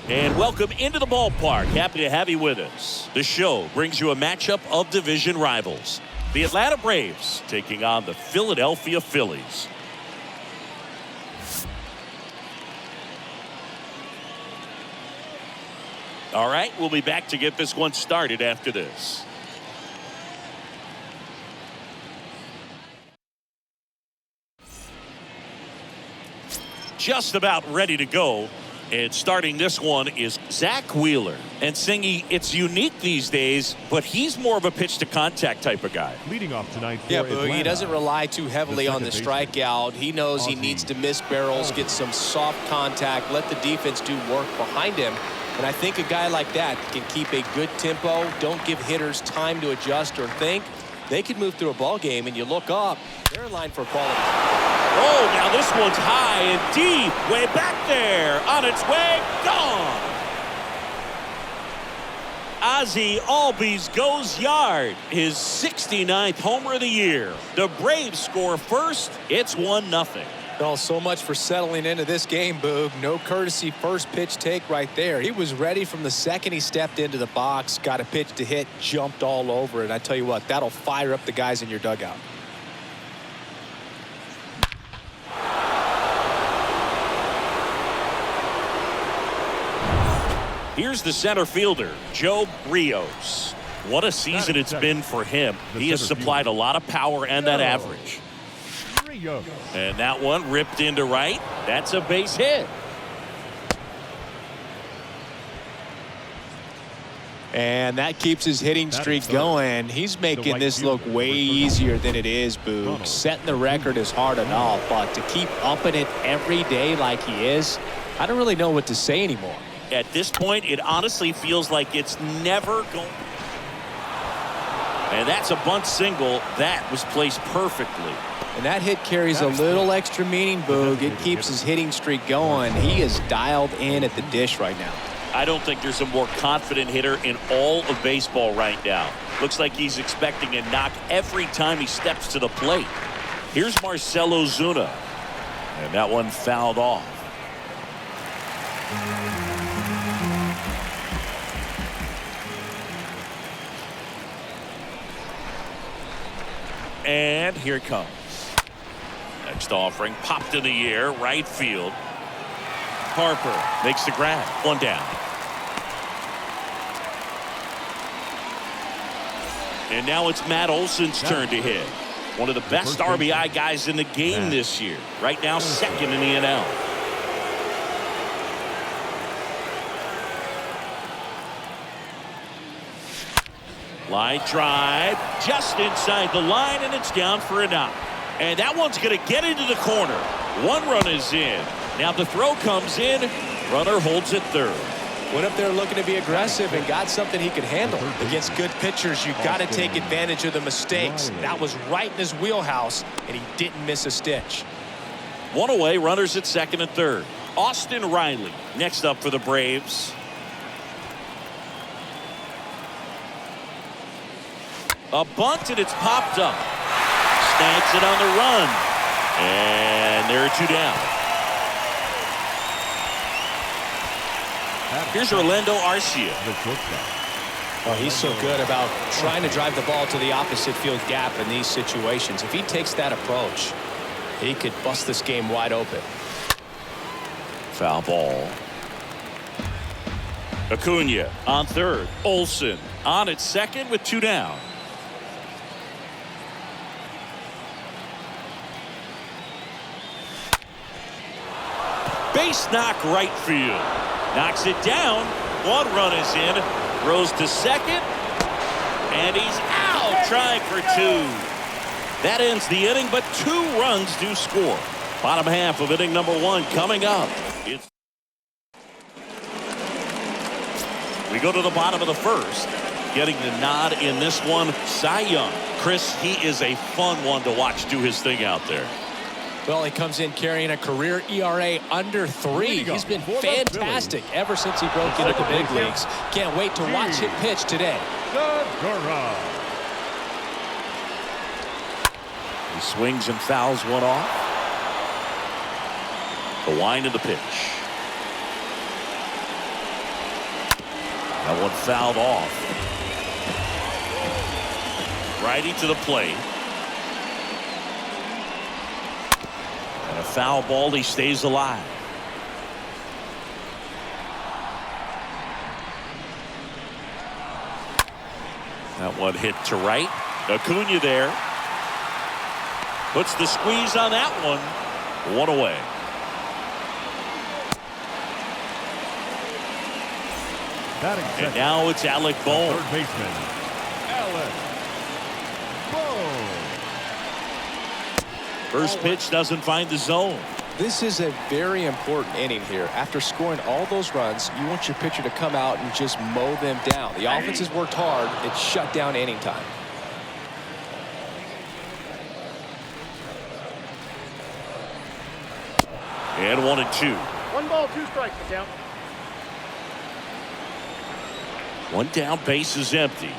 And welcome into the ballpark. Happy to have you with us. The show brings you a matchup of division rivals. The Atlanta Braves taking on the Philadelphia Phillies. All right, we'll be back to get this one started after this. Just about ready to go. And starting this one is Zach Wheeler. And Singy, it's unique these days, but he's more of a pitch-to-contact type of guy. Leading off tonight for Atlanta, he doesn't rely too heavily on the strikeout. He knows he needs to miss barrels, get some soft contact, let the defense do work behind him. And I think a guy like that can keep a good tempo, don't give hitters time to adjust or think. They could move through a ball game, and you look up, they're in line for quality. Oh, now this one's high and deep, way back there, on its way, gone. Ozzie Albies goes yard, his 69th homer of the year. The Braves score first. It's 1-0. Well, so much for settling into this game, Boog. No courtesy first pitch take right there. He was ready from the second he stepped into the box, got a pitch to hit, jumped all over it. I tell you what, that'll fire up the guys in your dugout. Here's the center fielder, Joe Rios. What a season it's been for him. He has supplied a lot of power and that average. And that one ripped into right. That's a base hit. And that keeps his hitting streak going. He's making this look way easier than it is, Boog. Setting the record is hard enough, but to keep upping it every day like he is, I don't really know what to say anymore. At this point, it honestly feels like it's never going. And that's a bunt single. That was placed perfectly. And that hit carries a little extra meaning, Boog. It keeps his hitting streak going. He is dialed in at the dish right now. I don't think there's a more confident hitter in all of baseball right now. Looks like he's expecting a knock every time he steps to the plate. Here's Marcell Ozuna. And that one fouled off. And here it comes. Next offering popped in the air, right field. Harper makes the grab. One down. And now it's Matt Olson's turn to hit. One of the best RBI guys in the game this year. Right now, second in the NL. Line drive just inside the line, and it's down for a knock. And that one's going to get into the corner. One run is in. Now the throw comes in. Runner holds it third. Went up there looking to be aggressive and got something he could handle. Against good pitchers, you got to take advantage of the mistakes. That was right in his wheelhouse, and he didn't miss a stitch. One away, runners at second and third. Austin Riley next up for the Braves. A bunt, and it's popped up. Snags it on the run. And there are two down. Here's Orlando Arcia. Well, he's so good about trying to drive the ball to the opposite field gap in these situations. If he takes that approach, he could bust this game wide open. Foul ball. Acuna on third. Olson on at second with two down. Base knock right field. Knocks it down. One run is in. Throws to second. And he's out. Trying for two. That ends the inning, but 2 runs do score. Bottom half of inning number 1 coming up. We go to the bottom of the first. Getting the nod in this one, Cy Young. Chris, he is a fun one to watch do his thing out there. Well, he comes in carrying a career ERA under 3. He's been fantastic ever since he broke into the big leagues. Can't wait to watch him pitch today. He swings and fouls one off. The wind of the pitch. That one fouled off. Righty to the plate. And a foul ball. He stays alive. That one hit to right. Acuna there. Puts the squeeze on that one. One away. And now it's Alec Bohm. Third baseman, Alec Bohm. First pitch doesn't find the zone. This is a very important inning here. After scoring all those runs, you want your pitcher to come out and just mow them down. The offense has worked hard. It's shut down inning time. And 1-2. 1 ball, 2 strikes, the count. One down, base is empty.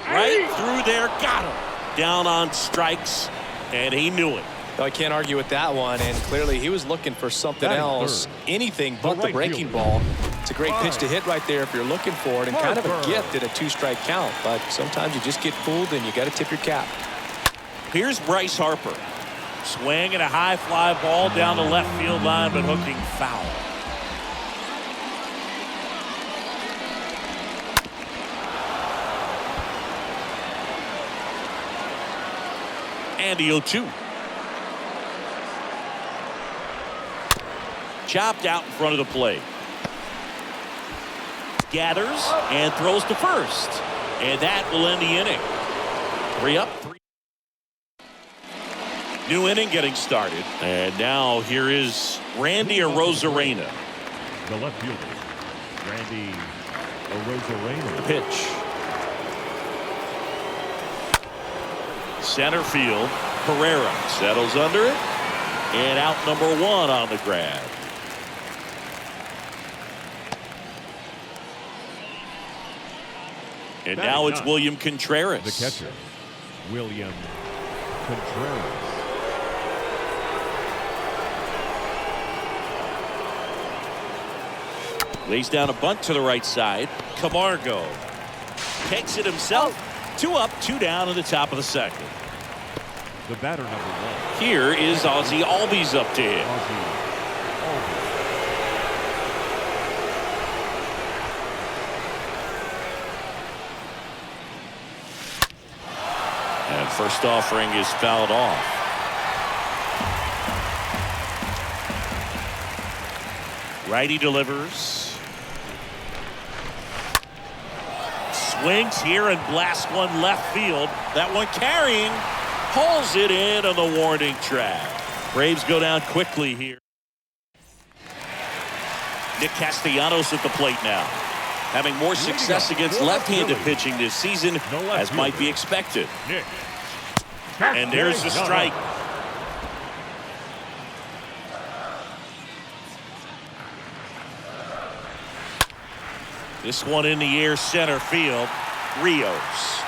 Right through there, got him. Down on strikes, and he knew it. No, I can't argue with that one, and clearly he was looking for something else. Anything but the breaking ball. It's a great pitch to hit right there if you're looking for it, and kind of a gift at a 2-strike count. But sometimes you just get fooled, and you got to tip your cap. Here's Bryce Harper. Swinging a high fly ball down the left field line, but hooking foul. And the 0-2. Chopped out in front of the plate. Gathers and throws to first. And that will end the inning. 3 up, 3. New inning getting started. And now here is Randy Arozarena. The left fielder, Randy Arozarena. The pitch. Center field. Pereira settles under it. And out number 1 on the grab. And now it's William Contreras. The catcher, William Contreras. Lays down a bunt to the right side. Camargo takes it himself. 2 up, 2 down in the top of the second. The batter, number 1. Here is Ozzie Albies up to hit. And first offering is fouled off. Righty delivers. Swings here and blasts one left field. That one carrying. Pulls it in on the warning track. Braves go down quickly here. Nick Castellanos at the plate now. Having more success against left-handed pitching this season as might be expected. And there's the strike. This one in the air, center field. Rios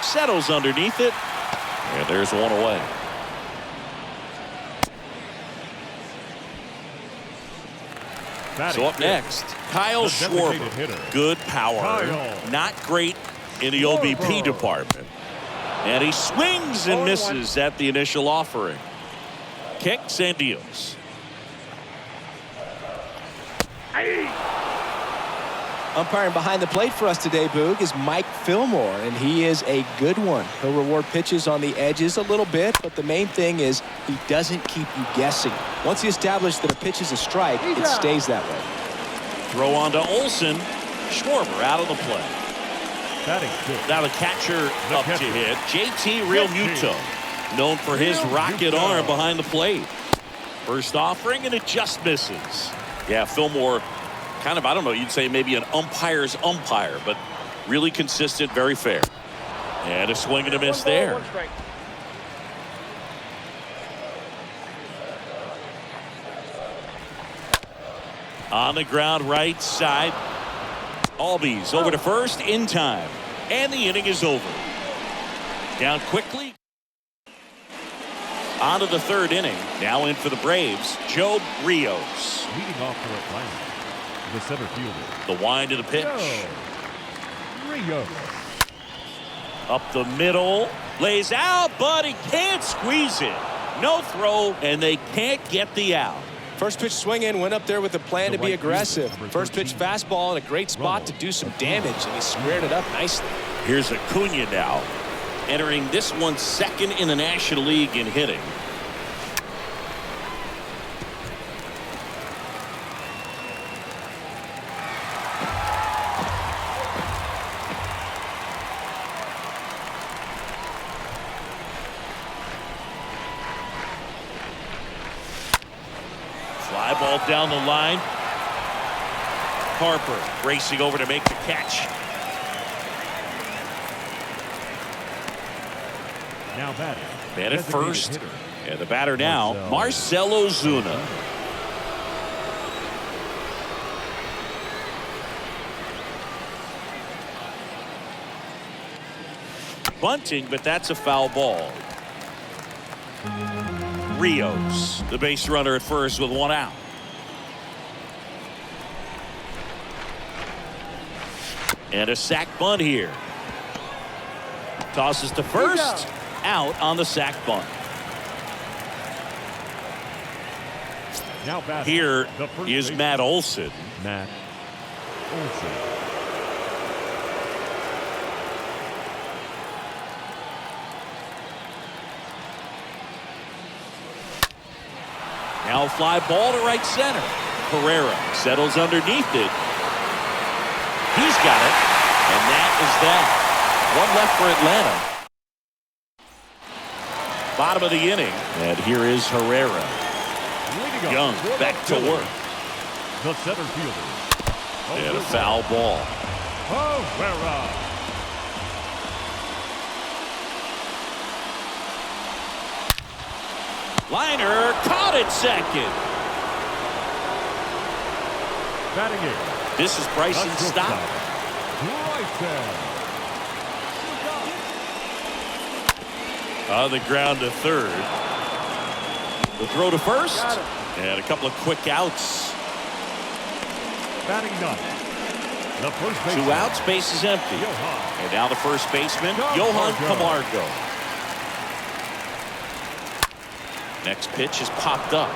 settles underneath it. And there's 1 away. So up next, Kyle Schwarber. Good power. Not great in the OBP department. And he swings and misses at the initial offering. Kicks and deals. Umpiring behind the plate for us today, Boog, is Mike Fillmore, and he is a good one. He'll reward pitches on the edges a little bit, but the main thing is he doesn't keep you guessing. Once he establishes that a pitch is a strike, it stays that way. Throw on to Olsen. Schwarber out of the play. Now the catcher up to hit. JT Realmuto, known for his rocket arm behind the plate. First offering, and it just misses. Yeah, Fillmore, kind of, I don't know, you'd say maybe an umpire's umpire, but really consistent, very fair. And a swing and a miss there. On the ground, right side. Albies over to first in time. And the inning is over. Down quickly. On to the 3rd inning. Now in for the Braves, Joe Rios. Leading off for Atlanta, The center fielder. The wind to the pitch. Rio. Up the middle. Lays out, but he can't squeeze it. No throw, and they can't get the out. First pitch swing in, went up there with a plan to be aggressive. First pitch fastball in a great spot to do some damage, and he squared it up nicely. Here's Acuna now, entering this one second in the National League in hitting. Fly ball down the line. Harper racing over to make the catch. Now batting. Man at first. And the batter now, Marcell Ozuna. Bunting, but that's a foul ball. Rios, the base runner at first with one out. And a sac bunt here. Tosses to first. Out on the sac bunt. Now batting. Here is Matt Olson. Matt Olson. Now fly ball to right center. Herrera settles underneath it. He's got it. And that is that. One left for Atlanta. Bottom of the inning. And here is Herrera. Young back to work. The center fielder. And a foul ball. Herrera. Liner caught at second. Batting in. This is Bryson's stop. Bryson. On the ground to third. The throw to first. And a couple of quick outs. Batting ninth. The first baseman. 2 outs, base is empty. And now the first baseman, Johan Camargo. Next pitch is popped up.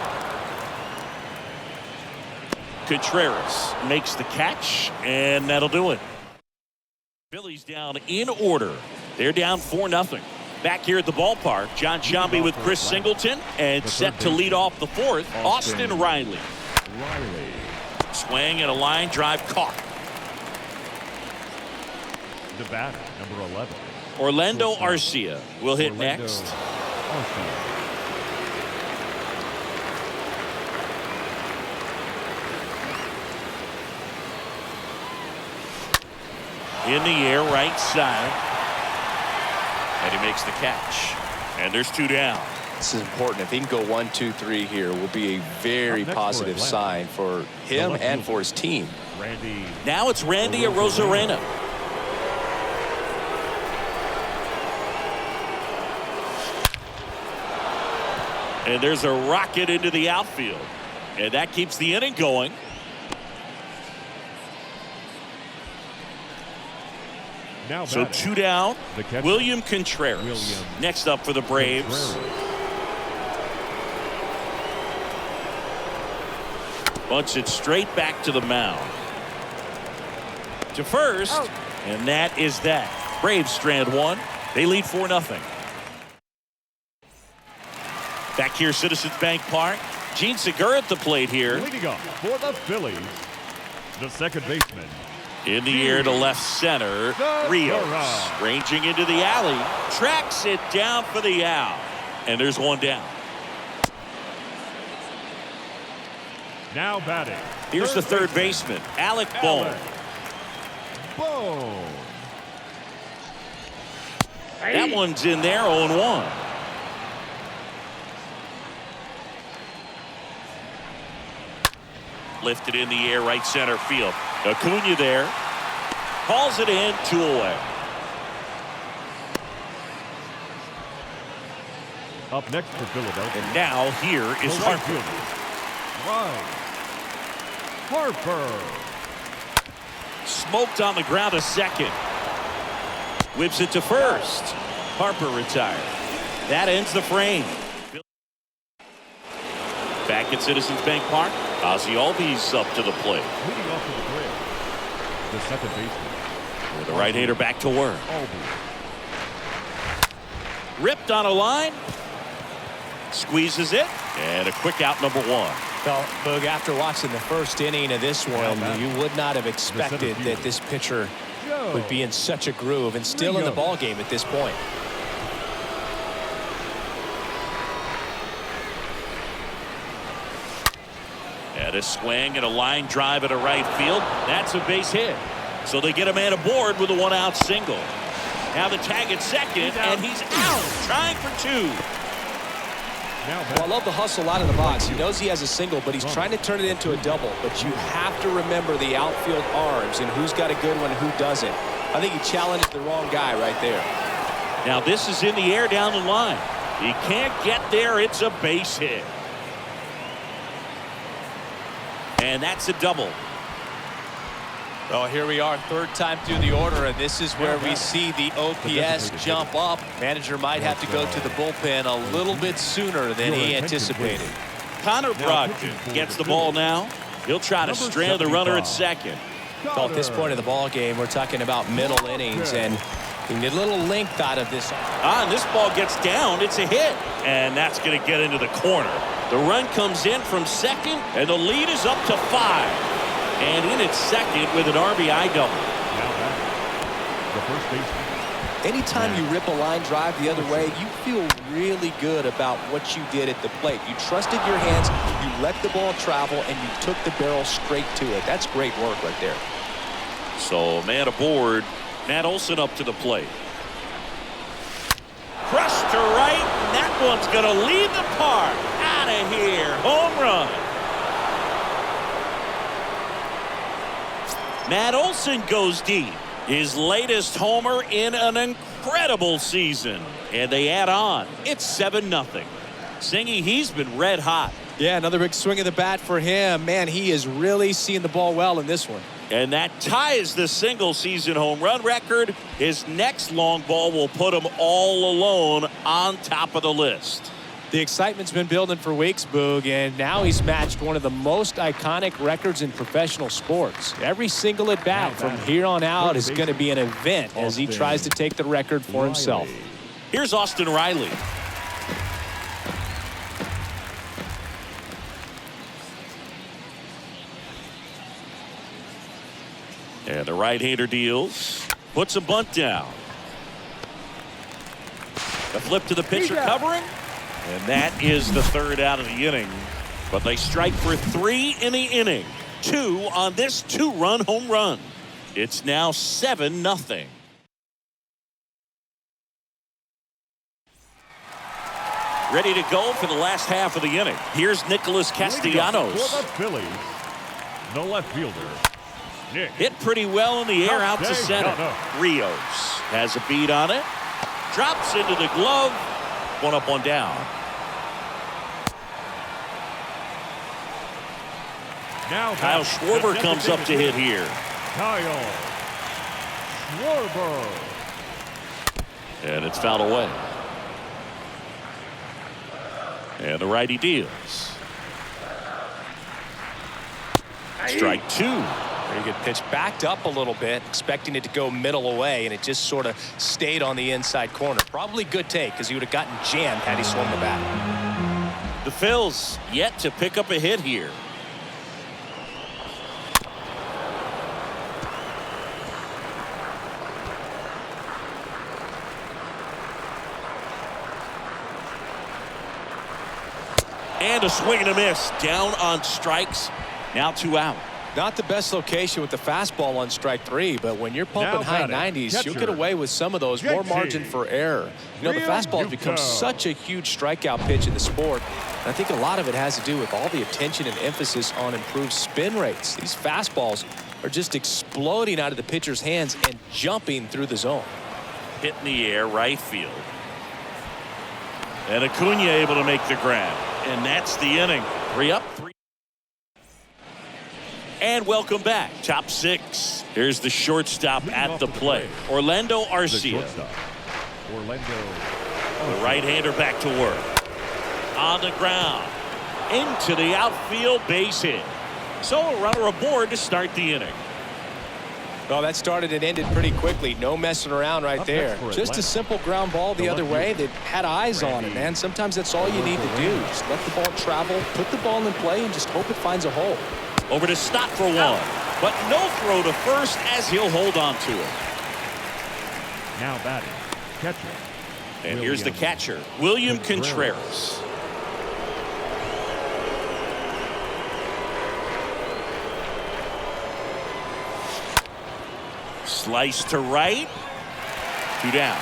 Contreras makes the catch, and that'll do it. Phillies down in order. They're down 4-0. Back here at the ballpark, John Sciambi with Chris Singleton, and set to lead off the fourth, Austin Riley. Swing and a line drive caught. The batter, number 11. Orlando Arcia will hit next. In the air, right side. And he makes the catch. And there's 2 down. This is important. If he can go 1, 2, 3 here, will be a very positive sign for him and for his team. Now it's Randy Arozarena. And there's a rocket into the outfield. And that keeps the inning going. So 2 down. William Contreras. Next up for the Braves. Bunts it straight back to the mound. To first. And that is that. Braves strand 1. They lead 4-0. Back here, Citizens Bank Park. Gene Segura at the plate here. Leading up for the Phillies, the second baseman. In the air to left center. Rios ranging into the alley. Tracks it down for the out. And there's 1 down. Now batting. Here's the third baseman, Alec Bohm. That one's in there, 0-1. Lifted in the air, right center field. Acuna there. Calls it in, 2 away. Up next for Philadelphia. And now here is Harper. Harper. Smoked on the ground to second. Whips it to first. Harper retired. That ends the frame. Back at Citizens Bank Park, Ozzie Albies up to the plate. Leading off to the plate, the second baseman. With the right-hander back to work. Ripped on a line. Squeezes it. And a quick out, number one. Well, Boog, after watching the first inning of this one, you would not have expected that this pitcher would be in such a groove and still in the ball game at this point. And a swing and a line drive at a right field. That's a base hit. So they get a man aboard with a one-out single. Now the tag at second, and he's out, trying for two. Well, I love the hustle out of the box. He knows he has a single, but he's trying to turn it into a double. But you have to remember the outfield arms and who's got a good one and who doesn't. I think he challenged the wrong guy right there. Now this is in the air down the line. He can't get there. It's a base hit. And that's a double. Well, here we are, third time through the order, and this is where we see the OPS jump up. Manager might have to go to the bullpen a little bit sooner than he anticipated. Connor Brogdon gets the ball now. He'll try to strand the runner at second. Well, at this point of the ball game, we're talking about middle innings, and you get a little length out of this. And this ball gets down. It's a hit. And that's going to get into the corner. The run comes in from second, and the lead is up to 5. And in at second with an RBI double. Now back, the first baseman. Anytime you rip a line drive the other way, you feel really good about what you did at the plate. You trusted your hands, you let the ball travel, and you took the barrel straight to it. That's great work right there. So man aboard. Matt Olson up to the plate. Crushed to right, and that one's going to leave the park. Out of here. Home run. Matt Olson goes deep. His latest homer in an incredible season. And they add on. It's 7-0. Singy, he's been red hot. Yeah, another big swing of the bat for him. Man, he is really seeing the ball well in this one. And that ties the single-season home run record. His next long ball will put him all alone on top of the list. The excitement's been building for weeks, Boog, and now he's matched one of the most iconic records in professional sports. Every single at-bat from here on out is going to be an event as he tries to take the record for himself. Here's Austin Riley. And the right-hander deals. Puts a bunt down. The flip to the pitcher covering. And that is the third out of the inning. But they strike for 3 in the inning. 2 on this 2-run home run. It's now 7-0. Ready to go for the last half of the inning. Here's Nicholas Castellanos. For the Phillies, the left fielder, Nick. Hit pretty well in the air out to center. Rios has a beat on it. Drops into the glove. 1 up, 1 down. Now Kyle Schwarber comes up to hit here. Kyle Schwarber. And it's fouled away. And the righty deals. Strike 2. Very good pitch. Backed up a little bit, expecting it to go middle away, and it just sort of stayed on the inside corner. Probably good take, because he would have gotten jammed had he swung the bat. The Phils yet to pick up a hit here. And a swing and a miss. Down on strikes. Now 2 out. Not the best location with the fastball on strike 3, but when you're pumping high 90s, you'll get away with some of those. More margin for error. You know, the fastball has become such a huge strikeout pitch in the sport. And I think a lot of it has to do with all the attention and emphasis on improved spin rates. These fastballs are just exploding out of the pitcher's hands and jumping through the zone. Hit in the air, right field. And Acuna able to make the grab. And that's the inning. 3 up, 3. And welcome back. Top six. Here's the shortstop at the plate. Orlando The Arcia. shortstop, Orlando. The right-hander back to work. On the ground. Into the outfield, base hit. So a runner aboard to start the inning. Well, that started and ended pretty quickly. No messing around right Up there. next for Just Atlanta. a simple ground ball the other way that had eyes on it, man. Sometimes that's all you need to do. Just let the ball travel, put the ball in play, and just hope it finds a hole. Over to stop for one. But no throw to first as he'll hold on to it. Now batting, catcher. And here's the catcher, William Contreras. Slice to right. 2 down.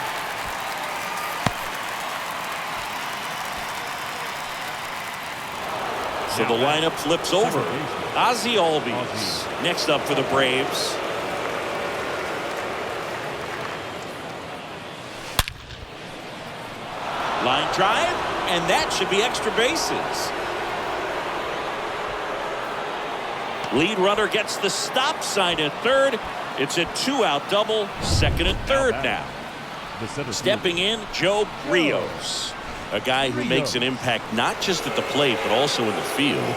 So the lineup flips over. Ozzie Albies next up for the Braves. Line drive, and that should be extra bases. Lead runner gets the stop sign at third. It's a 2-out double, second and third now. Stepping in, Joe Rios, a guy who makes an impact not just at the plate but also in the field.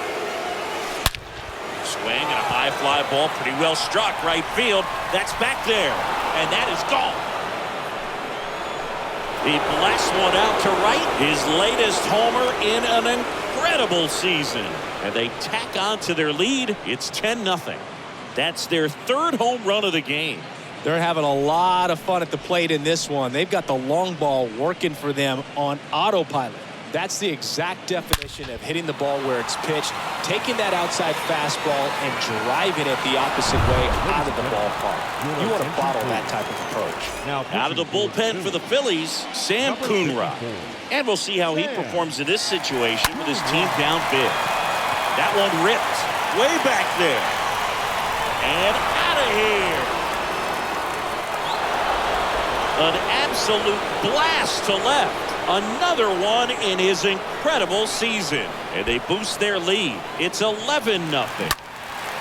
Swing and a high fly ball, pretty well struck right field. That's back there, and that is gone. He blasts one out to right. His latest homer in an incredible season. And they tack on to their lead. It's 10-0. That's their third home run of the game. They're having a lot of fun at the plate in this one. They've got the long ball working for them on autopilot. That's the exact definition of hitting the ball where it's pitched, taking that outside fastball and driving it the opposite way out of the ballpark. You want to bottle that type of approach. Now Out of the bullpen for the Phillies, Sam Coonrod. And we'll see how he performs in this situation with his team down big. That one ripped way back there. And out of here. An absolute blast to left. Another one in his incredible season. And they boost their lead. It's 11-0.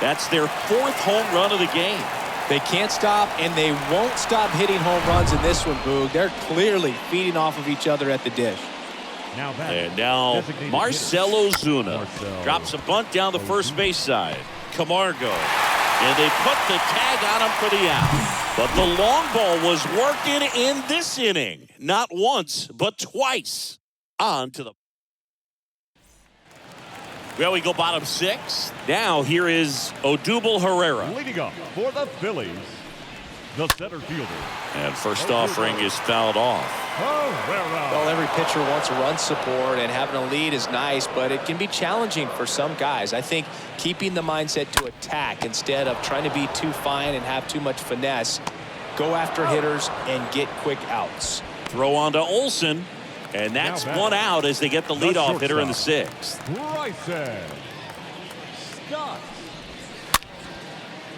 That's their fourth home run of the game. They can't stop, and they won't stop hitting home runs in this one, Boog. They're clearly feeding off of each other at the dish. And now Marcell Ozuna drops a bunt down the first base side. Camargo. And they put the tag on him for the out. But the long ball was working in this inning. Not once, but twice. On to the... Well, we go bottom six. Now here is Odubel Herrera. Leading up for the Phillies, the center fielder. And first offering is fouled off. Well, every pitcher wants a run support, and having a lead is nice, but it can be challenging for some guys. I think keeping the mindset to attack instead of trying to be too fine and have too much finesse, go after hitters and get quick outs. Throw on to Olsen, and that's one out as they get the leadoff hitter in the sixth.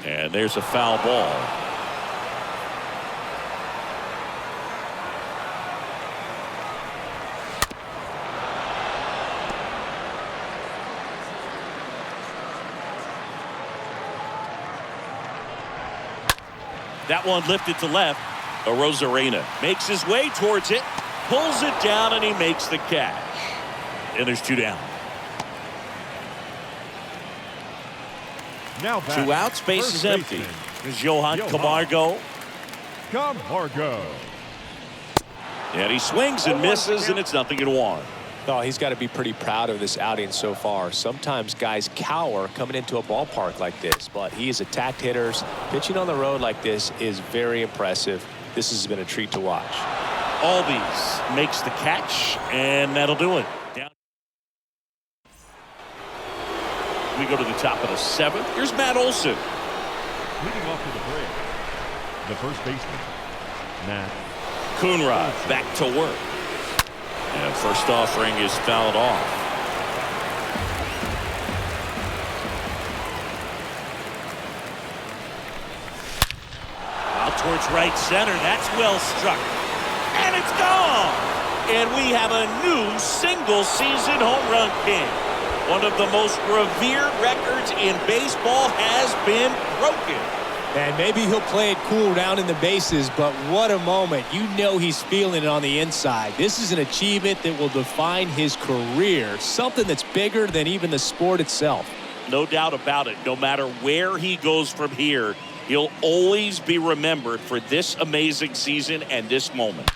And there's a foul ball. That one lifted to left. Arozarena makes his way towards it, pulls it down, and he makes the catch. And there's 2 down. Now 2 outs, base is empty. There's Johan Camargo. And he swings and misses, and it's 0-1. Oh, he's got to be pretty proud of this outing so far. Sometimes guys cower coming into a ballpark like this, but he has attacked hitters. Pitching on the road like this is very impressive. This has been a treat to watch. Albies makes the catch, and that'll do it. Down. We go to the top of the 7th. Here's Matt Olson. Leading off to the Braves, the first baseman, Matt Coonrod back to work. And first offering is fouled off. Out towards right center. That's well struck. And it's gone. And we have a new single-season home run king. One of the most revered records in baseball has been broken. And maybe he'll play it cool down in the bases, but what a moment. You know he's feeling it on the inside. This is an achievement that will define his career, something that's bigger than even the sport itself. No doubt about it. No matter where he goes from here, he'll always be remembered for this amazing season and this moment.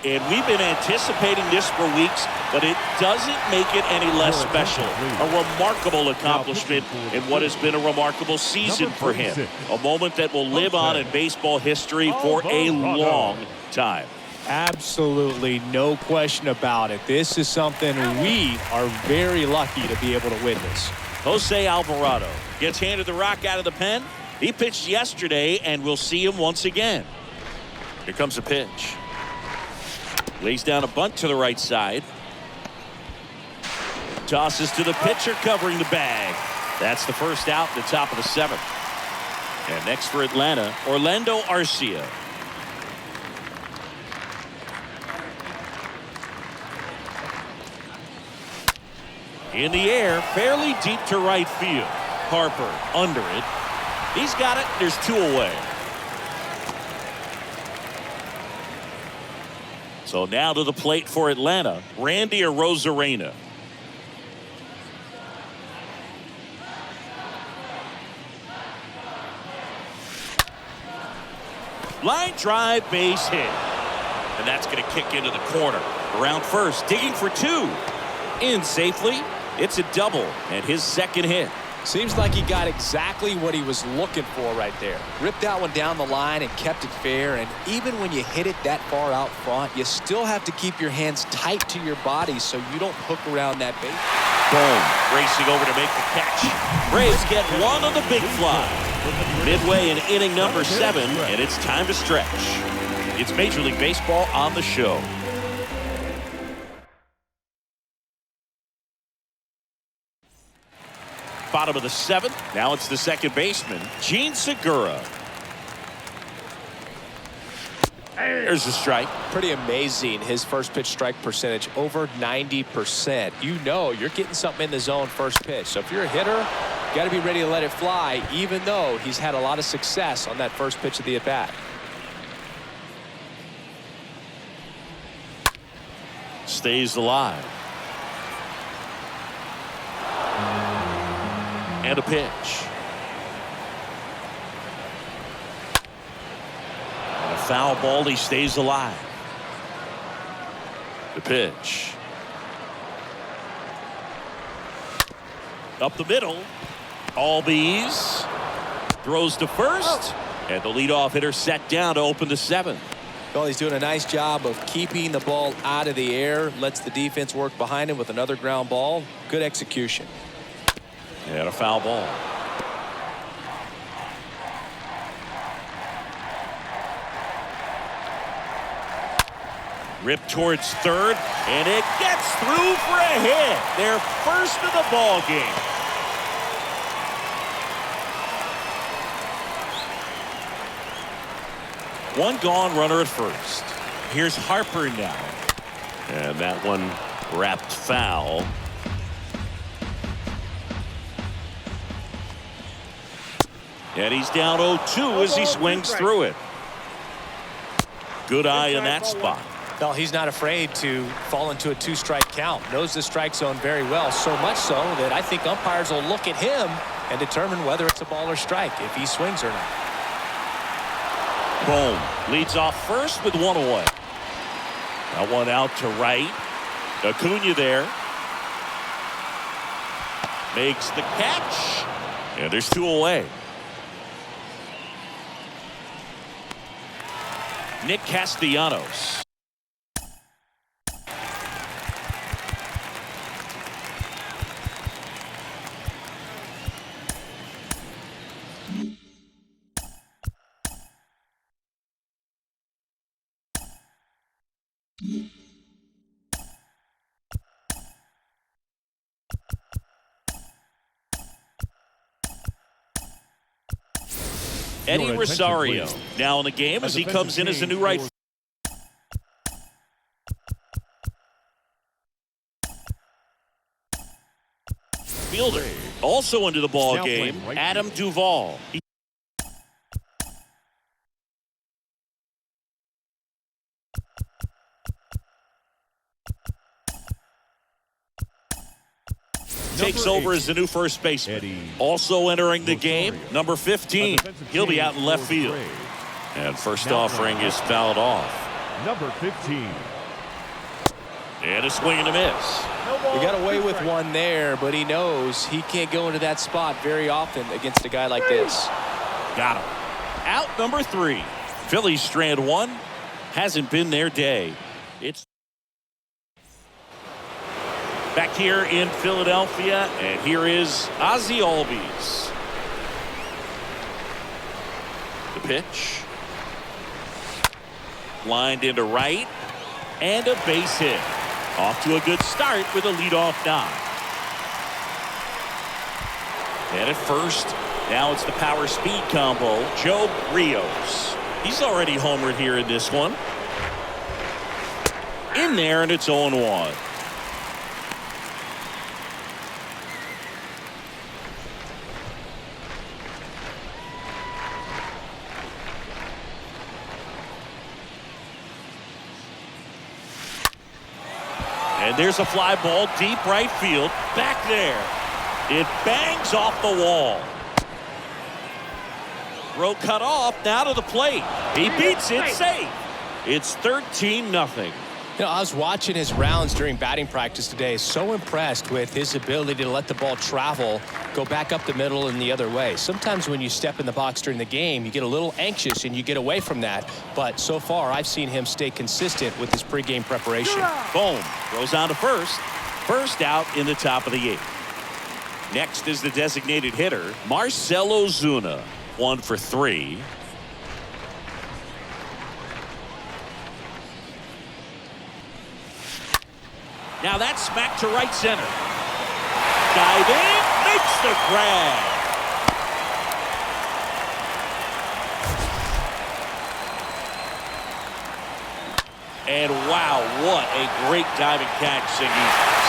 And we've been anticipating this for weeks, but it doesn't make it any less special. A remarkable accomplishment in what has been a remarkable season for him. A moment that will live on in baseball history for a long time. Absolutely no question about it. This is something we are very lucky to be able to witness. Jose Alvarado gets handed the rock out of the pen. He pitched yesterday, and we'll see him once again. Here comes a pitch. Lays down a bunt to the right side. Tosses to the pitcher covering the bag. That's the first out in the top of the seventh. And next for Atlanta, Orlando Arcia. In the air, fairly deep to right field. Harper under it. He's got it. There's two away. So now to the plate for Atlanta, Randy Arozarena. Line drive, base hit. And that's going to kick into the corner. Around first, digging for two. In safely. It's a double and his second hit. Seems like he got exactly what he was looking for right there. Ripped that one down the line and kept it fair. And even when you hit it that far out front, you still have to keep your hands tight to your body so you don't hook around that base. Boom. Racing over to make the catch. Braves get one on the big fly. Midway in inning number 7, and it's time to stretch. It's Major League Baseball on the show. Bottom of the 7th. Now it's the second baseman, Gene Segura. There's a strike. Pretty amazing. His first pitch strike percentage over 90%. You know you're getting something in the zone first pitch. So if you're a hitter, you got to be ready to let it fly, even though he's had a lot of success on that first pitch of the at-bat. Stays alive. And a pitch. And a foul ball. He stays alive. The pitch. Up the middle. Albies throws to first. And the leadoff hitter set down to open the 7th. Well, he's doing a nice job of keeping the ball out of the air. Lets the defense work behind him with another ground ball. Good execution. And a foul ball. Ripped towards third, and it gets through for a hit. Their first of the ball game. One gone, runner at first. Here's Harper now. And that one wrapped foul. And he's down 0-2 as he swings through it. Good eye in that spot. Well, he's not afraid to fall into a 2-strike count. Knows the strike zone very well, so much so that I think umpires will look at him and determine whether it's a ball or strike, if he swings or not. Boom. Leads off first with one away. That one out to right. Acuna there. Makes the catch. And there's two away. Nick Castellanos. Eddie Rosario now in the game as he comes in as the new right fielder. Also into the ball Now game, playing right Adam field. Duvall. Takes over as the new first baseman. Eddie Also entering the game, Rosario. number 15. He'll be out in left field. And first Now offering is fouled off. Number 15. And a swing and a miss. No ball, He got away 2 with strikes. one there, but he knows he can't go into that spot very often against a guy like this. Got him. Out number 3. Phillies strand 1. Hasn't been their day. It's back here in Philadelphia, and here is Ozzie Albies. The pitch. Lined into right, and a base hit. Off to a good start with a leadoff knock. And at first, now it's the power speed combo, Joe Rios. He's already homered here in this one. In there, and it's 0-1. And there's a fly ball deep right field. Back there. It bangs off the wall. Throw cut off. Now to the plate. He beats it safe. It's 13-0. You know, I was watching his rounds during batting practice today. So impressed with his ability to let the ball travel, go back up the middle and the other way. Sometimes when you step in the box during the game, you get a little anxious and you get away from that. But so far, I've seen him stay consistent with his pregame preparation. Boom. Goes on to first. First out in the top of the 8th. Next is the designated hitter, Marcell Ozuna. 1 for 3. Now that's smacked to right center. Dive in, makes the grab. And wow, what a great diving catch, Siggy.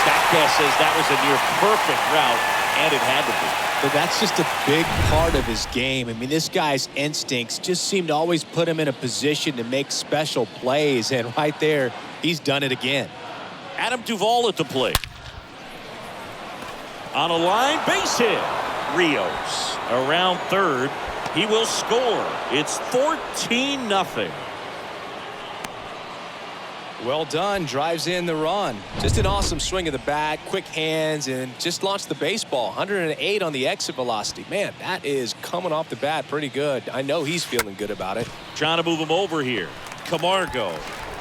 Statcast says that was a near perfect route, and it had to be. But that's just a big part of his game. I mean, this guy's instincts just seem to always put him in a position to make special plays, and right there, he's done it again. Adam Duvall at the plate. On a line, base hit. Rios around third. He will score. It's 14-0. Well done. Drives in the run. Just an awesome swing of the bat, quick hands, and just launched the baseball. 108 on the exit velocity. Man, that is coming off the bat pretty good. I know he's feeling good about it. Trying to move him over here. Camargo.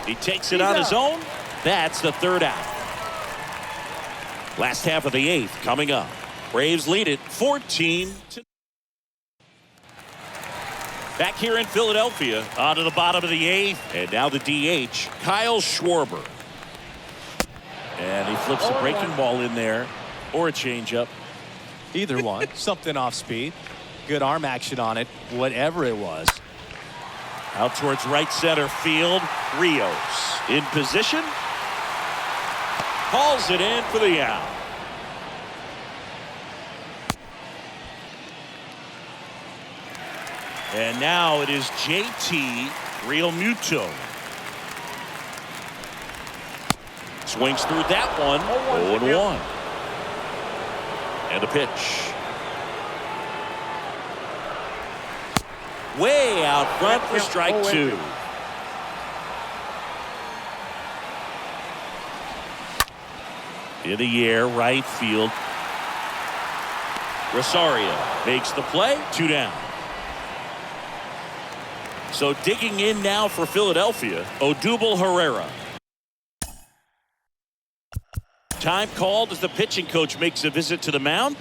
He takes it on his own. That's the third out. Last half of the 8th coming up. Braves lead it 14-0. Back here in Philadelphia, on to the bottom of the 8th, and now the DH, Kyle Schwarber. And he flips a breaking ball in there, or a changeup. Either one. Something off speed. Good arm action on it, whatever it was. Out towards right center field, Rios in position. Hauls it in for the out. And now it is JT Realmuto. Swings through that one. 0-1. And a pitch. Way out front for strike 2. In the air, right field. Rosario makes the play. 2 down. So digging in now for Philadelphia, Odubel Herrera. Time called as the pitching coach makes a visit to the mound.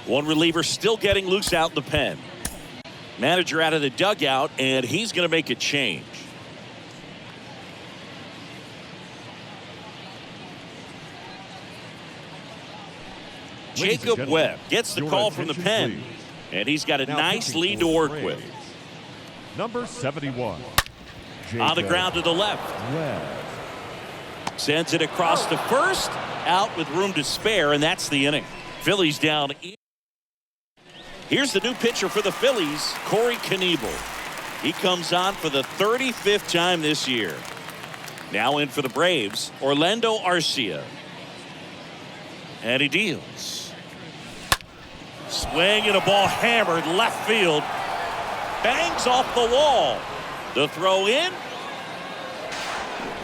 One reliever still getting loose out in the pen. Manager out of the dugout, and he's going to make a change. Jacob Webb gets the call from the pen, and he's got a nice lead to work with. Number 71. On the ground to the left. Webb. Sends it across to first. Out with room to spare, and that's the inning. Phillies down. Here's the new pitcher for the Phillies, Corey Knebel. He comes on for the 35th time this year. Now in for the Braves, Orlando Arcia. And he deals. Swing and a ball hammered left field. Bangs off the wall. The throw in.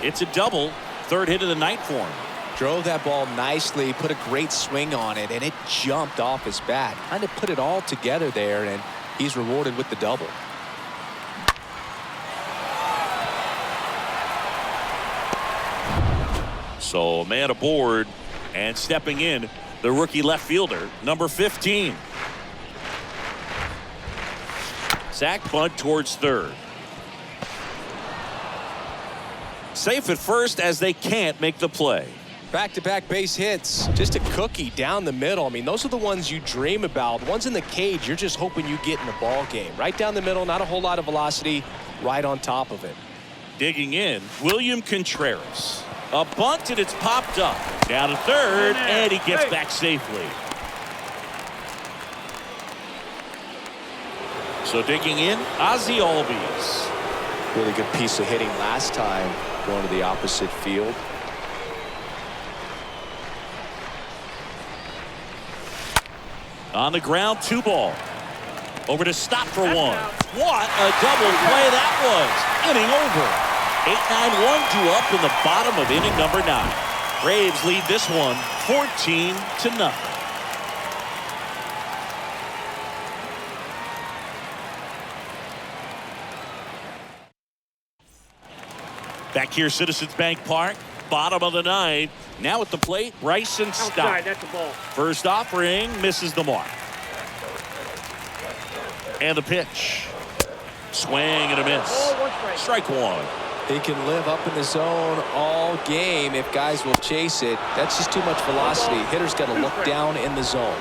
It's a double. Third hit of the night for him. Drove that ball nicely, put a great swing on it, and it jumped off his bat. Kind of put it all together there, and he's rewarded with the double. So a man aboard, and stepping in, the rookie left fielder, number 15. Sack bunt towards third. Safe at first as they can't make the play. Back-to-back base hits. Just a cookie down the middle. I mean, those are the ones you dream about. The ones in the cage, you're just hoping you get in the ball game. Right down the middle, not a whole lot of velocity, right on top of it. Digging in, William Contreras. A bunt, and it's popped up. Down to third, and he gets back safely. So digging in, Ozzie Albies. Really good piece of hitting last time, going to the opposite field. On the ground, 2 ball. Over to stop for 1. What a double play that was. Inning over. 8-9-1 due up in the bottom of inning number 9. Braves lead this one 14-0. Back here, Citizens Bank Park, bottom of the 9th. Now at the plate, Bryson Stott. Outside, that's the ball. First offering misses the mark. And the pitch. Swing and a miss. Strike 1. He can live up in the zone all game if guys will chase it. That's just too much velocity. Hitter's got to look down in the zone.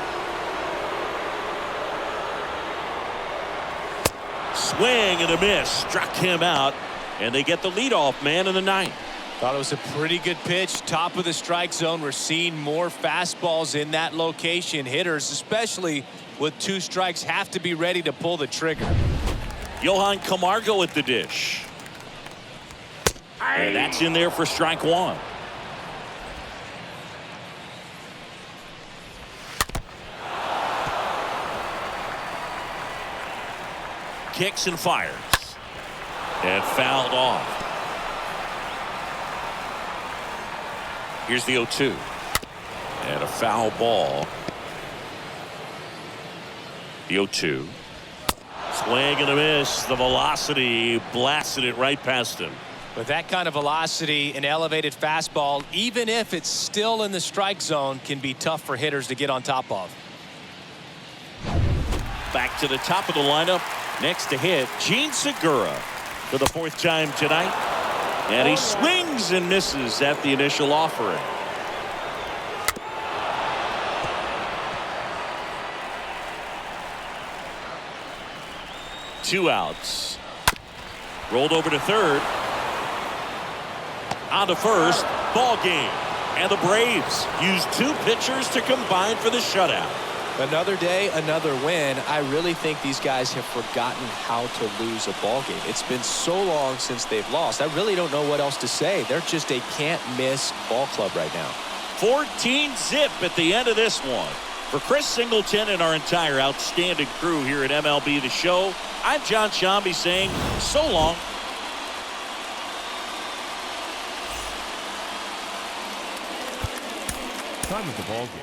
Swing and a miss. Struck him out. And they get the leadoff man in the 9th. Thought it was a pretty good pitch. Top of the strike zone. We're seeing more fastballs in that location. Hitters, especially with 2 strikes, have to be ready to pull the trigger. Johan Camargo at the dish. And that's in there for strike 1. Kicks and fires. And fouled off. Here's the 0-2. And a foul ball. The 0-2. Swing and a miss. The velocity blasted it right past him. With that kind of velocity, an elevated fastball, even if it's still in the strike zone, can be tough for hitters to get on top of. Back to the top of the lineup. Next to hit, Gene Segura for the 4th time tonight. And he swings and misses at the initial offering. Two outs. Rolled over to third. On to first. Ball game. And the Braves use 2 pitchers to combine for the shutout. Another day, another win. I really think these guys have forgotten how to lose a ball game. It's been so long since they've lost. I really don't know what else to say. They're just a can't-miss ball club right now. 14-zip at the end of this one. For Chris Singleton and our entire outstanding crew here at MLB The Show, I'm John Shambi saying so long. Time of the ball game.